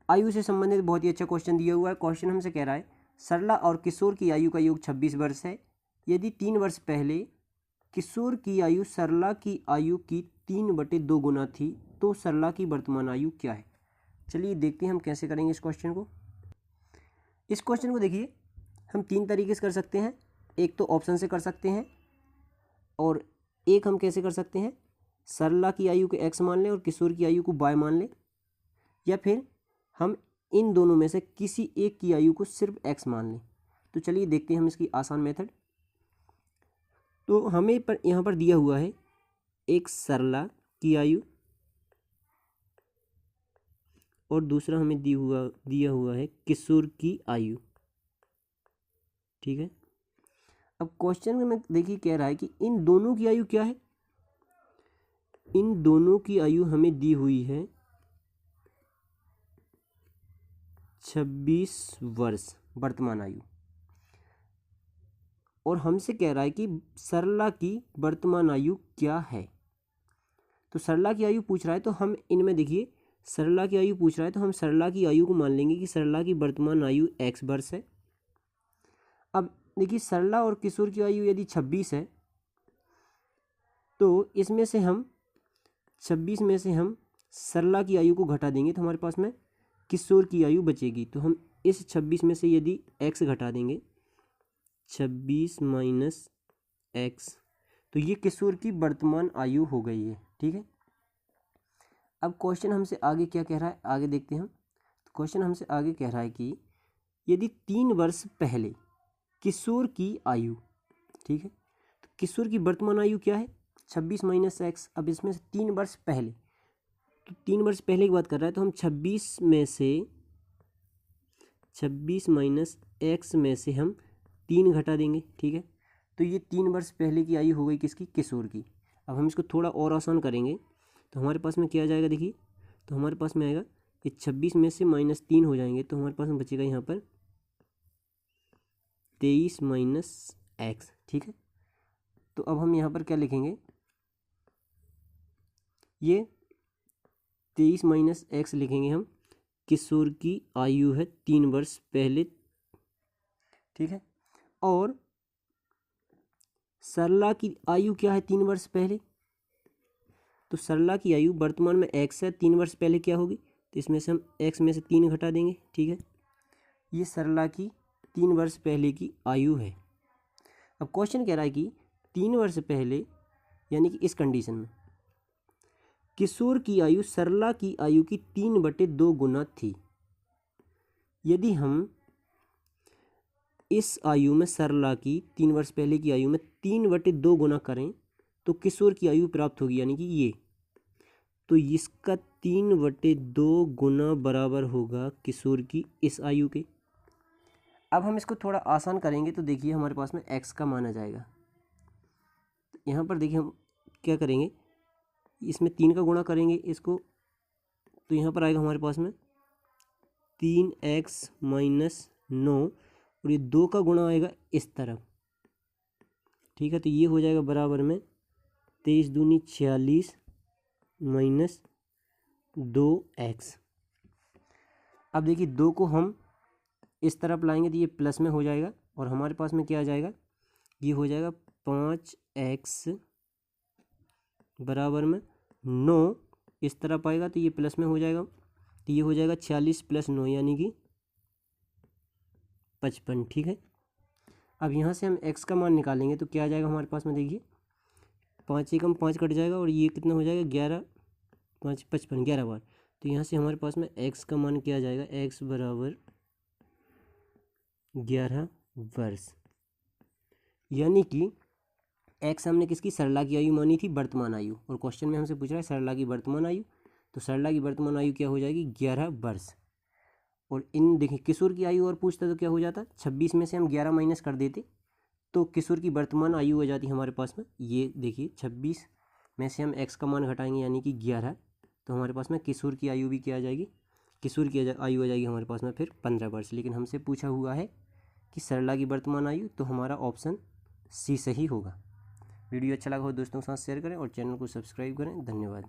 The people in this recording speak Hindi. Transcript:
आयु से संबंधित बहुत ही अच्छा क्वेश्चन दिया हुआ है। क्वेश्चन हमसे कह रहा है सरला और किशोर की आयु का योग 26 वर्ष है। यदि 3 वर्ष पहले किशोर की आयु सरला की आयु की 3/2 गुना थी तो सरला की वर्तमान आयु क्या है। चलिए देखते हैं हम कैसे करेंगे इस क्वेश्चन को। इस क्वेश्चन को देखिए हम 3 तरीके से कर सकते हैं। एक तो ऑप्शन से कर सकते हैं और एक हम कैसे कर सकते हैं, सरला की आयु को x मान लें और किशोर की आयु को y मान लें, या फिर हम इन दोनों में से किसी एक की आयु को सिर्फ x मान लें। तो चलिए देखते हैं हम इसकी आसान मेथड। तो हमें यहाँ पर दिया हुआ है एक सरला की आयु और दूसरा हमें दिया हुआ है किशोर की आयु। ठीक है, अब क्वेश्चन में देखिए कह रहा है कि इन दोनों की आयु क्या है। इन दोनों की आयु हमें दी हुई है 26 वर्ष वर्तमान आयु, और हमसे कह रहा है कि सरला की वर्तमान आयु क्या है। तो सरला की आयु पूछ रहा है तो हम इनमें देखिए सरला की आयु पूछ रहा है तो हम सरला की आयु को मान लेंगे कि सरला की वर्तमान आयु x वर्ष है। अब देखिए सरला और किशोर की आयु यदि 26 है तो इसमें से हम 26 में से हम सरला की आयु को घटा देंगे तो हमारे पास में किशोर की आयु बचेगी। तो हम इस 26 में से यदि x घटा देंगे 26 माइनस x, तो ये किशोर की वर्तमान आयु हो गई है। ठीक है, अब क्वेश्चन हमसे आगे क्या कह रहा है, आगे देखते हैं हम। तो क्वेश्चन हमसे आगे कह रहा है कि यदि 3 वर्ष पहले किशोर की आयु, ठीक है, तो किशोर की वर्तमान आयु क्या है 26 माइनस x। अब इसमें से 3 वर्ष पहले, तो 3 वर्ष पहले की बात कर रहा है तो हम 26 में से 26 माइनस x में से हम 3 घटा देंगे। ठीक है, तो ये 3 वर्ष पहले की आयु हो गई किसकी, किशोर की। अब हम इसको थोड़ा और आसान करेंगे तो हमारे पास में क्या आ जाएगा, देखिए तो हमारे पास में आएगा ये 26 में से -3 हो जाएंगे तो हमारे पास में बचेगा यहाँ पर 23 माइनस x। ठीक है, तो अब हम यहाँ पर क्या लिखेंगे, ये 23 माइनस x लिखेंगे हम। किशोर की आयु है 3 वर्ष पहले। ठीक है, और सरला की आयु क्या है 3 वर्ष पहले। तो सरला की आयु वर्तमान में x है, 3 वर्ष पहले क्या होगी, तो इसमें से हम x में से 3 घटा देंगे। ठीक है, ये सरला की 3 वर्ष पहले की आयु है। अब क्वेश्चन कह रहा है कि 3 वर्ष पहले यानी कि इस कंडीशन में किशोर की आयु सरला की आयु की 3/2 गुना थी। यदि हम इस आयु में सरला की 3 वर्ष पहले की आयु में 3/2 गुना करें तो किशोर की आयु प्राप्त होगी, यानी कि ये, तो इसका 3/2 गुना बराबर होगा किशोर की इस आयु के। अब हम इसको थोड़ा आसान करेंगे तो देखिए हमारे पास में x का मान आ जाएगा। यहाँ पर देखिए हम क्या करेंगे, इसमें 3 का गुणा करेंगे इसको, तो यहाँ पर आएगा हमारे पास में 3x माइनस 9 और ये 2 का गुणा आएगा इस तरफ। ठीक है, तो ये हो जाएगा बराबर में 23 दूनी 46 माइनस 2x। अब देखिए 2 को हम इस तरफ लाएंगे तो ये प्लस में हो जाएगा और हमारे पास में क्या आ जाएगा, ये हो जाएगा 5x बराबर में 9 इस तरफ आएगा तो ये प्लस में हो जाएगा, तो ये हो जाएगा 46 + 9 यानी कि 55। ठीक है, अब यहाँ से हम x का मान निकालेंगे तो क्या आ जाएगा हमारे पास में, देखिए 5 एकम 5 कट जाएगा और ये कितना हो जाएगा 11 5 55 11 बार। तो यहाँ से हमारे पास में x का मान क्या आ जाएगा, x बराबर 11 वर्ष, यानी कि x हमने किसकी, सरला की आयु मानी थी, वर्तमान आयु, और क्वेश्चन में हमसे पूछ रहा है सरला की वर्तमान आयु, तो सरला की वर्तमान आयु क्या हो जाएगी 11 वर्ष। और इन देखिए किशोर की आयु और पूछता तो क्या हो जाता, 26 में से हम 11 माइनस कर देते तो किशोर की वर्तमान आयु हो जाती हमारे पास में, ये देखिए 26 में से हम x का मान घटाएंगे यानी कि 11, तो हमारे पास में किशोर की आयु भी क्या आ जाएगी, किशोर की आयु आ जाएगी हमारे पास में फिर 15 वर्ष। लेकिन हमसे पूछा हुआ है कि सरला की वर्तमान आयु, तो हमारा ऑप्शन सी सही होगा। वीडियो अच्छा लगा हो दोस्तों के साथ शेयर करें और चैनल को सब्सक्राइब करें। धन्यवाद।